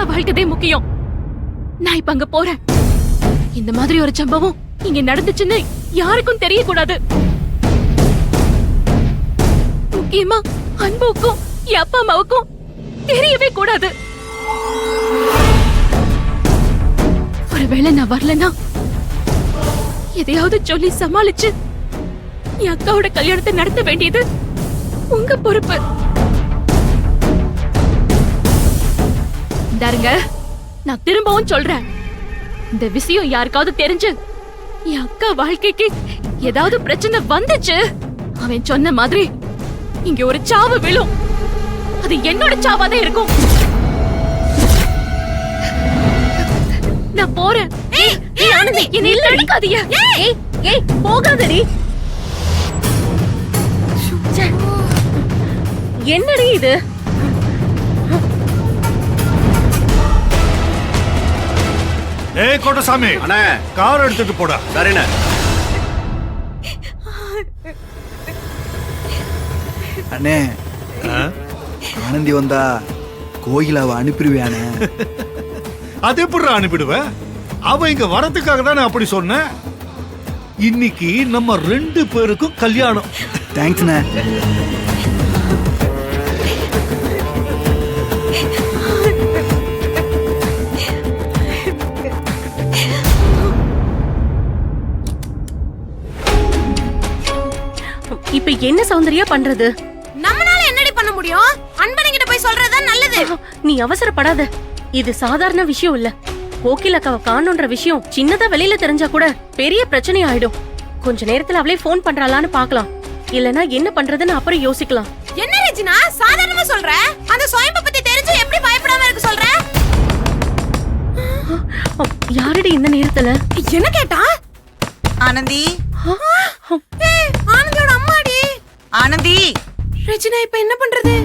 வாழ்க்கதே முக்கியம். நான் இப்ப அங்க போறேன். இந்த மாதிரி ஒரு சம்பவம் இங்க நடந்துச்சுன்னு யாருக்கும் தெரியக்கூடாது. முக்கியமா அன்புக்கும் என் அப்பா அம்மாவுக்கும் தெரியவே கூடாது. ஒருவேளை நான் வரலன்னா எதையாவது சொல்லி சமாளிச்சு என் அக்காவோட கல்யாணத்தை நடத்த வேண்டியது உங்க பொறுப்பு. தாருங்க, நான் திரும்பவும் சொல்றேன், இந்த விஷயம் யாருக்காவது தெரிஞ்சு என் அக்கா வாழ்க்கைக்கு ஏதாவது பிரச்சனை வந்துச்சு, அவன் சொன்ன மாதிரி இங்க ஒரு சாவு விழும். அது என்னோட சாவாதான் இருக்கும். நான் போறேன். என்னை இல்ல அடிக்காதீங்க. போகாதடி. என்னடி இது? ஏய் கோட்டசாமி, அண்ணே கார் எடுத்துட்டு போடா. சரிண்ணே. அண்ணே, ஆனந்தி வந்தா கோயிலாவை அனுப்பிடுவேனே. அது எப்படி அனுப்பிடுவ? அவ இங்க வரதுக்காக தானே அப்படி சொன்ன. இன்னைக்கு நம்ம 2 பேருக்கும் கல்யாணம். தேங்க்ஸ்ண்ணே. இப்ப என்ன சௌந்தர்யா பண்றது? நம்மளால என்னடி பண்ண முடியும்? அன்பனிகிட்ட போய் சொல்றதா நல்லது. நீ அவசரப்படாத. இது சாதாரண விஷயம் இல்ல. கோகில் அக்காவை காணோன்ற விஷயம் சின்னதா வெளியில தெரிஞ்சா கூட பெரிய பிரச்சனை ஆயிடும். கொஞ்ச நேரத்துல அவளே போன் பண்றாளான்னு பாக்கலாம். இல்லனா என்ன பண்றதுன்னு அப்புறம் யோசிக்கலாம். என்ன ரெஜினா சாதாரணமா சொல்ற? அந்த சுயம்ப பத்தி தெரிஞ்சு எப்படி பயப்படாம இருக்க சொல்ற? யாரடி இந்த நேரத்துல? என்ன கேட்டா? ஆனந்தி, ஆனந்தியோட அம்மாடி. ஆனந்தி. ரெஜினா இப்ப என்ன பண்றது?